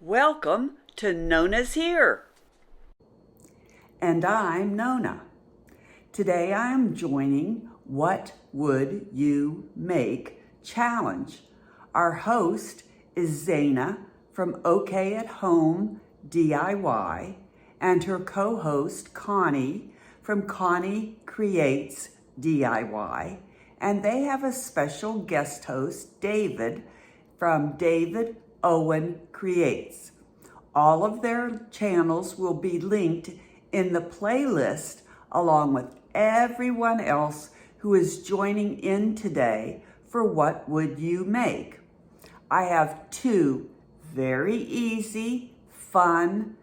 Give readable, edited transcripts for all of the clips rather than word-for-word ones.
Welcome to Nona's Here. And I'm Nona. Today I am joining What Would You Make challenge. Our host is Zaina from OK at Home DIY and her co-host Connie from Connie Creates DIY. And they have a special guest host, David, from David Owen Creates. All of their channels will be linked in the playlist along with everyone else who is joining in today for What Would You Make? I have two very easy, fun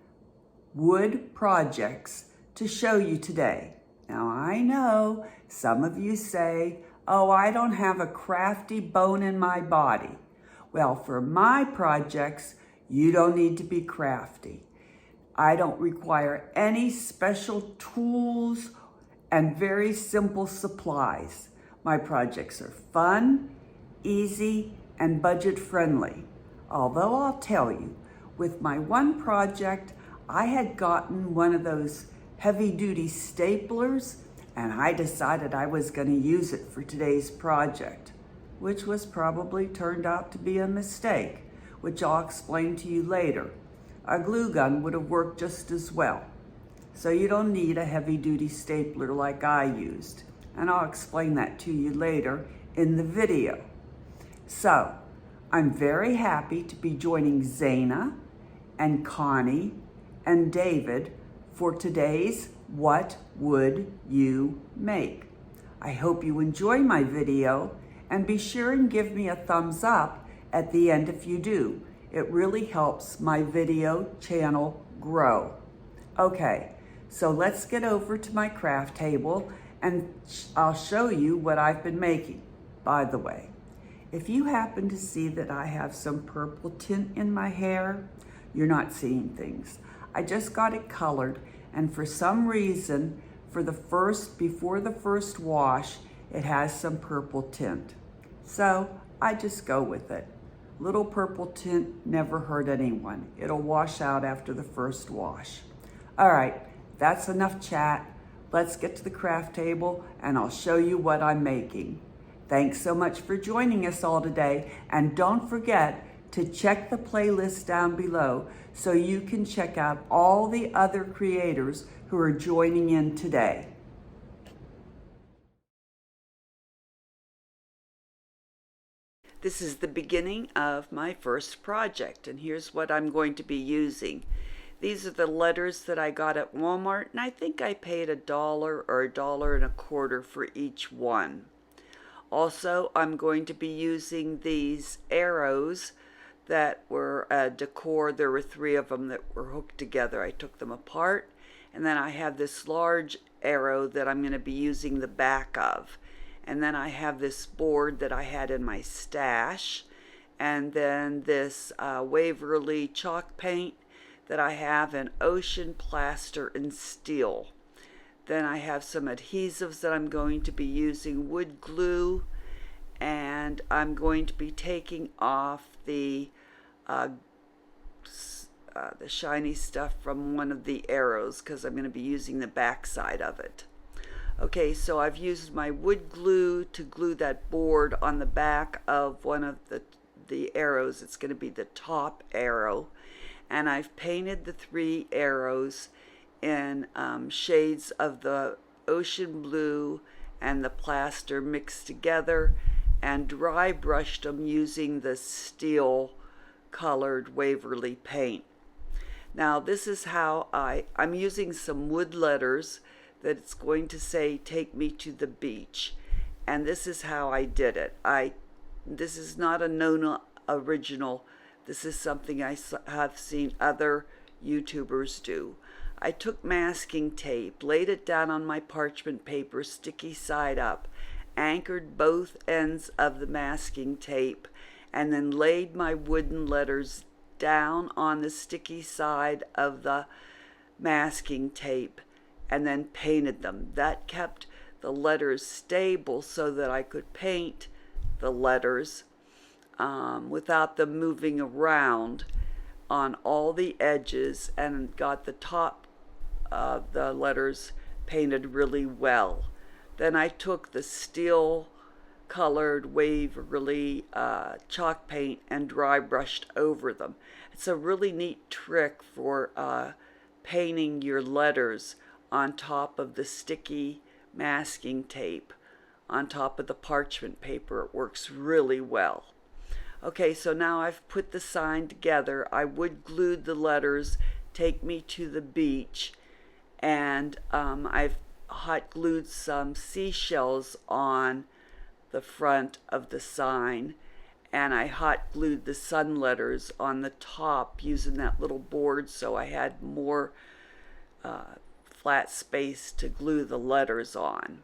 wood projects to show you today. Now I know some of you say, oh, I don't have a crafty bone in my body. Well, for my projects, you don't need to be crafty. I don't require any special tools and very simple supplies. My projects are fun, easy, and budget friendly. Although I'll tell you, with my one project, I had gotten one of those heavy-duty staplers, and I decided I was going to use it for today's project, which was probably turned out to be a mistake, which I'll explain to you later. A glue gun would have worked just as well. So you don't need a heavy-duty stapler like I used, and I'll explain that to you later in the video. So I'm very happy to be joining Zaina and Connie and David for today's What Would You Make? I hope you enjoy my video, and be sure and give me a thumbs up at the end if you do. It really helps my video channel grow. Okay, so let's get over to my craft table and I'll show you what I've been making. By the way, if you happen to see that I have some purple tint in my hair, you're not seeing things. I just got it colored, and for some reason, before the first wash, it has some purple tint. So I just go with it. Little purple tint never hurt anyone. It'll wash out after the first wash. All right, that's enough chat. Let's get to the craft table and I'll show you what I'm making. Thanks so much for joining us all today, and don't forget to check the playlist down below so you can check out all the other creators who are joining in today. This is the beginning of my first project, and here's what I'm going to be using. These are the letters that I got at Walmart, and I think I paid $1 or $1.25 for each one. Also, I'm going to be using these arrows that were decor. There were 3 of them that were hooked together. I took them apart, and then I have this large arrow that I'm going to be using the back of. And then I have this board that I had in my stash, and then this Waverly chalk paint that I have in ocean plaster and steel. Then I have some adhesives that I'm going to be using, wood glue, and I'm going to be taking off the shiny stuff from one of the arrows because I'm going to be using the back side of it. Okay, so I've used my wood glue to glue that board on the back of one of the arrows. It's going to be the top arrow. And I've painted the 3 arrows in shades of the ocean blue and the plaster mixed together, and dry brushed them using the steel colored Waverly paint. Now this is how I'm using some wood letters that it's going to say, take me to the beach. And this is how I did it. This is not a Nona original. This is something I have seen other YouTubers do. I took masking tape, laid it down on my parchment paper, sticky side up, anchored both ends of the masking tape, and then laid my wooden letters down on the sticky side of the masking tape, and then painted them. That kept the letters stable so that I could paint the letters without them moving around. on all the edges and got the top of the letters painted really well. Then I took the steel colored Waverly chalk paint and dry brushed over them. It's a really neat trick for painting your letters on top of the sticky masking tape on top of the parchment paper. It works really well. Okay, so now I've put the sign together. I wood glued the letters, "Take me to the beach," and I've hot glued some seashells on the front of the sign, and I hot glued the sun letters on the top using that little board, so I had more flat space to glue the letters on.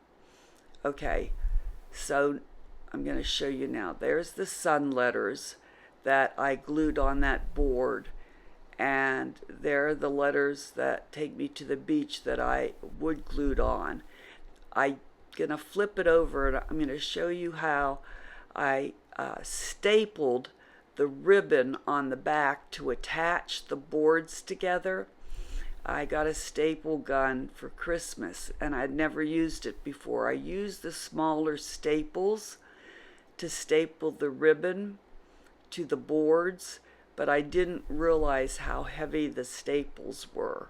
Okay, so I'm going to show you now. There's the sun letters that I glued on that board, and there are the letters that take me to the beach that I wood glued on. I'm going to flip it over and I'm going to show you how I stapled the ribbon on the back to attach the boards together. I got a staple gun for Christmas and I'd never used it before. I used the smaller staples to staple the ribbon to the boards, but I didn't realize how heavy the staples were.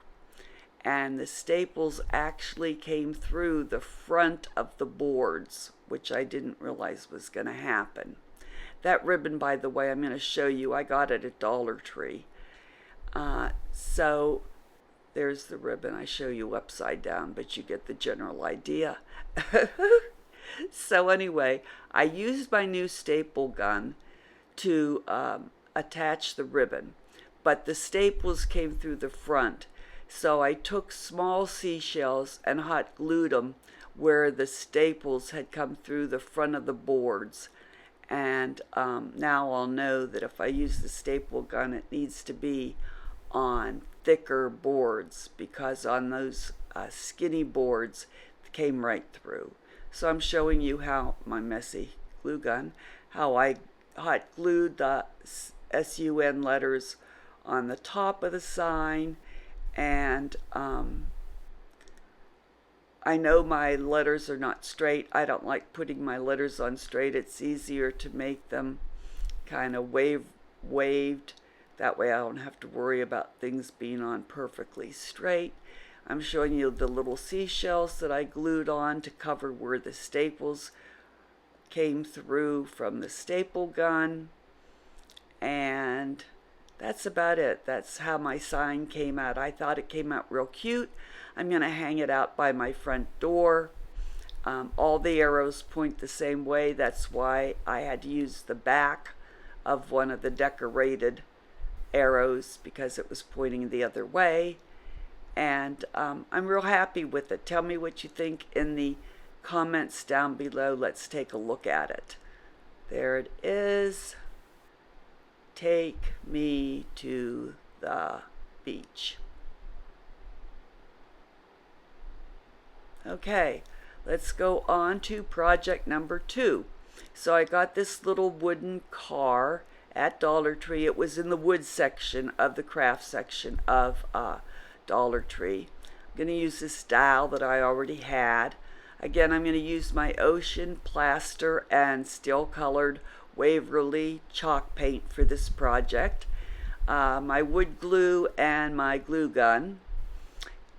And the staples actually came through the front of the boards, which I didn't realize was going to happen. That ribbon, by the way, I'm going to show you. I got it at Dollar Tree. So there's the ribbon. I show you upside down, but you get the general idea. So anyway, I used my new staple gun to attach the ribbon, but the staples came through the front. So I took small seashells and hot glued them where the staples had come through the front of the boards. And now I'll know that if I use the staple gun, it needs to be on thicker boards, because on those skinny boards it came right through. So I'm showing you how, my messy glue gun, how I hot glued the SUN letters on the top of the sign. And I know my letters are not straight. I don't like putting my letters on straight. It's easier to make them kind of waved. That way I don't have to worry about things being on perfectly straight. I'm showing you the little seashells that I glued on to cover where the staples came through from the staple gun. And that's about it. That's how my sign came out. I thought it came out real cute. I'm going to hang it out by my front door. All the arrows point the same way. That's why I had to use the back of one of the decorated arrows, because it was pointing the other way. And I'm real happy with it. Tell me what you think in the comments down below. Let's take a look at it. There it is. Take me to the beach. Okay, let's go on to project number 2. So I got this little wooden car at Dollar Tree. It was in the wood section of the craft section of Dollar Tree. I'm going to use this dowel that I already had. Again, I'm going to use my ocean plaster and steel colored Waverly chalk paint for this project, my wood glue and my glue gun,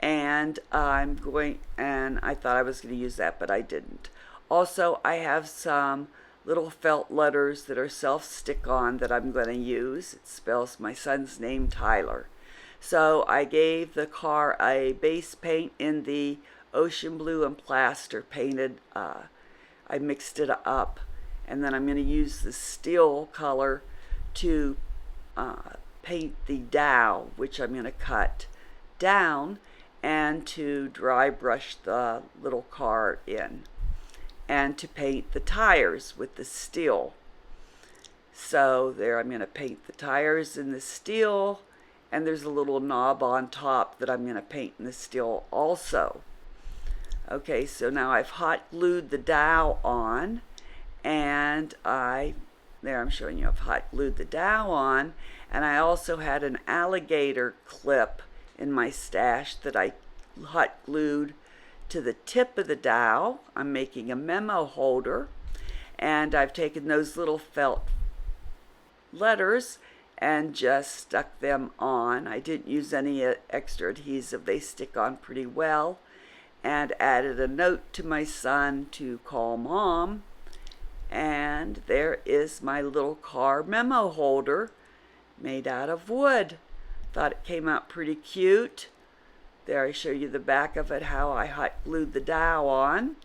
and I thought I was going to use that, but I didn't. Also, I have some little felt letters that are self-stick-on that I'm going to use. It spells my son's name, Tyler. So I gave the car a base paint in the ocean blue and plaster painted. I mixed it up. And then I'm going to use the steel color to paint the dowel, which I'm going to cut down, and to dry brush the little car in, and to paint the tires with the steel. So there, I'm going to paint the tires in the steel, and there's a little knob on top that I'm going to paint in the steel also. Okay, so now I've hot glued the dowel on, and I There I'm showing you I've hot glued the dowel on, and I also had an alligator clip in my stash that I hot glued to the tip of the dowel. I'm making a memo holder, and I've taken those little felt letters and just stuck them on. I didn't use any extra adhesive. They stick on pretty well. And added a note to my son to call Mom. And there is my little car memo holder made out of wood. Thought it came out pretty cute. There I show you the back of it, how I hot glued the dowel on.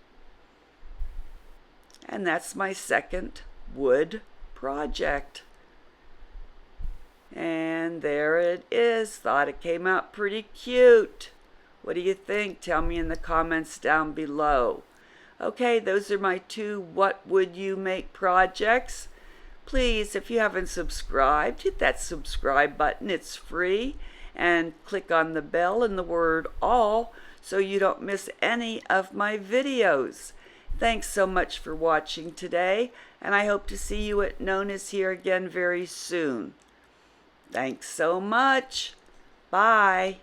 And that's my second wood project. And there it is. Thought it came out pretty cute. What do you think? Tell me in the comments down below. Okay, those are my 2 What Would You Make projects. Please, if you haven't subscribed, hit that subscribe button. It's free. And click on the bell and the word all so you don't miss any of my videos. Thanks so much for watching today, and I hope to see you at Nona's here again very soon. Thanks so much. Bye.